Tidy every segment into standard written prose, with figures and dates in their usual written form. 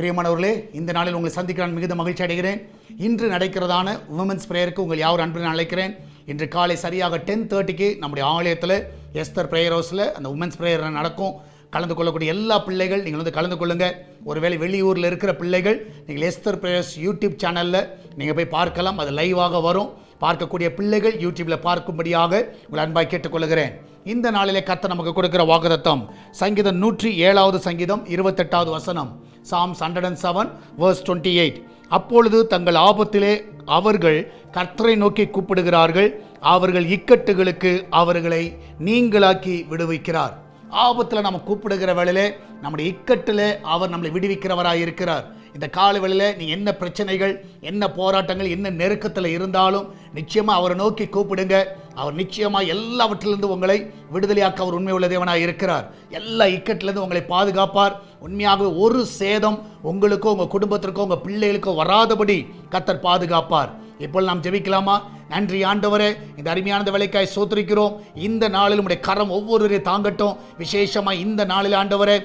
பிரியமானவர்களே, இந்த நாளில் உங்களை சந்திக்க நான் மிகுந்த மகிழ்ச்சி அடைகிறேன். இன்று நடக்கிறதான உமன்ஸ் பிரேயருக்கு உங்கள் யாரும் அன்புடன் அழைக்கிறேன். இன்று காலை சரியாக 10:30க்கு நம்முடைய ஆலயத்தில் எஸ்தர் பிரேயர் ஹவுஸில் அந்த உமன்ஸ் பிரேயர் நடக்கும். கலந்து கொள்ளக்கூடிய எல்லா பிள்ளைகள் நீங்கள் வந்து கலந்து கொள்ளுங்கள். ஒருவேளை வெளியூரில் இருக்கிற பிள்ளைகள் நீங்கள் எஸ்தர் பிரேயர்ஸ் யூடியூப் சேனலில் நீங்கள் போய் பார்க்கலாம். அது லைவாக வரும். பார்க்கக்கூடிய பிள்ளைகள் யூடியூப்பில் பார்க்கும்படியாக உங்களை அன்பாய் கேட்டுக்கொள்கிறேன். இந்த நாளிலே கர்த்தர் நமக்கு கொடுக்கிற வாக்குத்தத்தம் சங்கீதம் 107வது சங்கீதம் 28வது வசனம். Psalms 107 verse 28. அப்பொழுது தங்கள் ஆபத்திலே அவர்கள் கர்த்தரை நோக்கி கூப்பிடுகிறார்கள், அவர்கள் இக்கட்டுகளுக்கு அவர்களை நீங்களாக்கி விடுவிக்கிறார். ஆபத்தில் நம்ம கூப்பிடுகிற வேளையிலே நம்முடைய இக்கட்டில் அவர் நம்மளை விடுவிக்கிறவராக இருக்கிறார். இந்த கால வேளையில் நீ என்ன பிரச்சனைகள், என்ன போராட்டங்கள், என்ன நெருக்கத்தில் இருந்தாலும் நிச்சயமாக அவரை நோக்கி கூப்பிடுங்க. அவர் நிச்சயமாக எல்லாவற்றிலிருந்து உங்களை விடுதலையாக்க அவர் உண்மை உள்ள தேவனாக இருக்கிறார். எல்லா இக்கட்டிலிருந்து உங்களை பாதுகாப்பார். உண்மையாக ஒரு சேதம் உங்களுக்கோ உங்கள் குடும்பத்திற்கோ உங்கள் பிள்ளைகளுக்கோ வராதபடி கர்த்தர் பாதுகாப்பார். இப்போ நாம் ஜெபிக்கலாமா? நன்றி ஆண்டவரே, இந்த அருமையான வேலைக்காய் சோத்திரிக்கிறோம். இந்த நாளில் உடைய கரம் ஒவ்வொருவரையும் தாங்கட்டும். விசேஷமாக இந்த நாளில் ஆண்டவரே,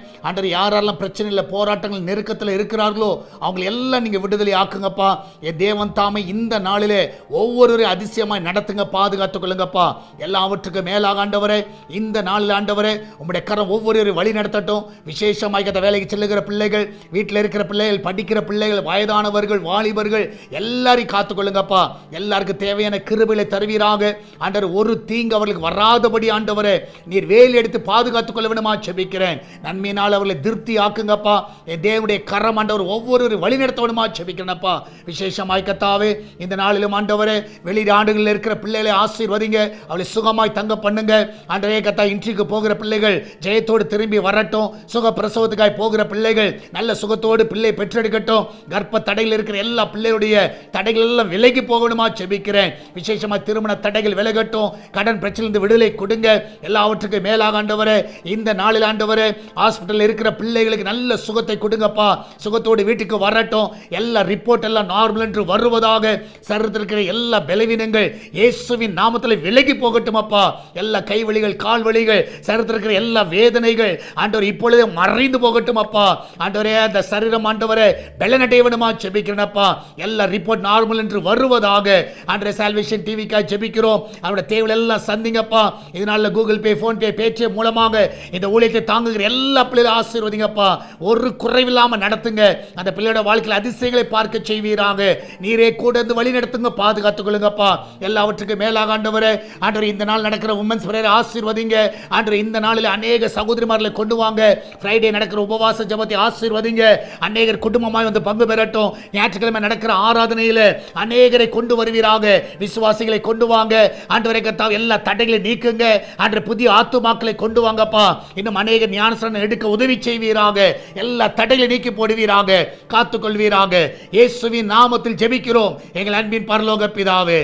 யாரெல்லாம் பிரச்சனையில் போராட்டங்கள் நெருக்கத்தில் இருக்கிறார்களோ அவங்களை எல்லாம் நீங்கள் விடுதலை ஆக்குங்கப்பா. என் தேவன் தாமே இந்த நாளிலே ஒவ்வொருவரையும் அதிசயமாய் நடத்துங்க, பாதுகாத்துக் கொள்ளுங்கப்பா. எல்லாவற்றுக்கும் மேலாக ஆண்டவரே, இந்த நாளில் ஆண்டவரே உங்களுடைய கரம் ஒவ்வொருவரையும் வழி நடத்தட்டும். விசேஷமாக அந்த வேலைக்கு செல்லுகிற பிள்ளைகள், வீட்டில் இருக்கிற பிள்ளைகள், படிக்கிற பிள்ளைகள், வயதானவர்கள், வாலிபர்கள் எல்லாரையும் காத்துக்கொள்ளுங்கப்பா. எல்லாருக்கும் தேவையான கிருபையை தருவீராக. ஆண்டவர் ஒரு தீங்கு அவர்களுக்கு வராதபடி ஆண்டவரே நீர் வேலி எடுத்து பாதுகாத்துக் கொள்ள வேண்டுமா ஜெபிக்கிறேன். நன்மையினால் அவர்களை திருப்தி ஆக்குங்கப்பா. என் தேவனுடைய கரம் ஆண்டவர் ஒவ்வொரு வழி நடத்த வேண்டுமா ஜெபிக்கிறேன்ப்பா. விசேஷமாய் கர்த்தாவே, இந்த நாளிலும் ஆண்டவரே வெளிநாடுகளில் இருக்கிற பிள்ளைகளை ஆசீர்வதிங்க, அவளை சுகமாய் தங்க பண்ணுங்க. ஆண்டவரே கர்த்தா, இன்றைக்கு போகிற பிள்ளைகள் ஜெயத்தோடு திரும்பி வரட்டும். சுக பிரசவத்துக்காய் போகிற பிள்ளைகள் நல்ல சுகத்தோடு பிள்ளை பெற்றெடுக்கட்டும். கர்ப்ப தடையில் இருக்கிற எல்லா பிள்ளைகளுடைய தடைகள் எல்லாம் விலகி போகணுமா ஜெபிக்கிறேன். விசேஷமாக திருமண தடைகள் விலகட்டும். கடன் பிரச்சனையிலிருந்து விடுதலை கொடுங்க. எல்லாவற்றுக்கும் மேலாக ஆண்டவரே, இந்த நாளில் ஆண்டவரே ஹாஸ்பிட்டலில் இருக்கிற பிள்ளைகளுக்கு நல்ல சுகத்தை கொடுங்கப்பா. சுகத்தோடு வீட்டுக்கு வரட்டும். எல்லா ரிப்போர்ட் எல்லாம் நார்மல் என்று வருவதாக. சரீரத்தில் இருக்கிற எல்லா பலவீனங்கள் இயேசுவின் நாமத்தில் விலகி போகட்டும் அப்பா. எல்லா கைவலிகள், கால்வலிகள், சரீரத்தில் இருக்கிற எல்லா வேதனைகள் ஆண்டவர் இப்பொழுதே மறைந்து போகட்டும் அப்பா. ஆண்டவரே, அந்த சரீரம் ஆண்டவரே பலனடைய வேண்டுமா ஜெபிக்கிறேனப்பா. எல்லா ரிப்போர்ட் நார்மல் என்று வருவதாக. ஆண்டவரே, சால்வேஷன் டிவிக்காய் ஜெபிக்கிறோம். அவருடைய தேவைகள் எல்லாம் சந்திங்கப்பா. இதனால கூகுள் பே, போன் பே, பேச்சே மூலமாக இந்த ஊழியத்தை தாங்குகிற எல்லா பிள்ளைகளும் ஆசீர்வதிங்கப்பா. ஒரு குறைவில்லாமல் நடத்துங்க. அந்த பிள்ளையோட வாழ்க்கையில் அதிசயங்களை பார்க்க செய்வீராக. நீரே கூட இருந்து வழி நடத்துங்க, பாதுகாத்துக் கொள்ளுங்கப்பா. எல்லாவற்றுக்கும் மேலாக ஆண்டவரே, ஆண்டவரே இந்த நாள் நடக்கிற உமன்ஸ் பிரேயர் ஆசீர்வதிங்க. ஆண்டவரே, இந்த நாளில் அநேக சகோதரிமார்களை கொண்டு வாங்க. ஃப்ரைடே நடக்கிற உபவாச ஜெபத்தை ஆசீர்வதிங்க. அநேகர் குடும்பமாய் வந்து பங்கு பெறட்டும். ஞாயிற்றுக்கிழமை நடக்கிற ஆராதனையில் அநேகரை கொண்டு வருவீராக. விசுவாசிகளை கொண்டு வாங்க. ஆண்டவரே கர்த்தாவே, எல்லா தடைகளை நீக்குங்க. ஆண்டவரே, புதிய ஆத்துமாக்களை கொண்டு வாங்கப்பா. இன்னும் அநேக ஞானஸ்நானம் எடுக்க உதவி செய்வீராக. எல்லா தடைகளை நீக்கி போடுவீராக, காத்துக்கொள்வீராக. இயேசுவின் நாமத்தில் ஜெபிக்கிறோம் எங்கள் அன்பின் பரலோக பிதாவே.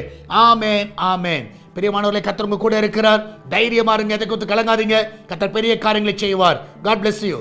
ஆமென், ஆமென். பிரியமானவர்களே, கர்த்தர் உங்க கூட இருக்கிறார். தைரியமா இருங்க, எதை குறித்து கலங்காதீங்க. கர்த்தர் பெரிய காரியங்களை செய்வார். God bless you.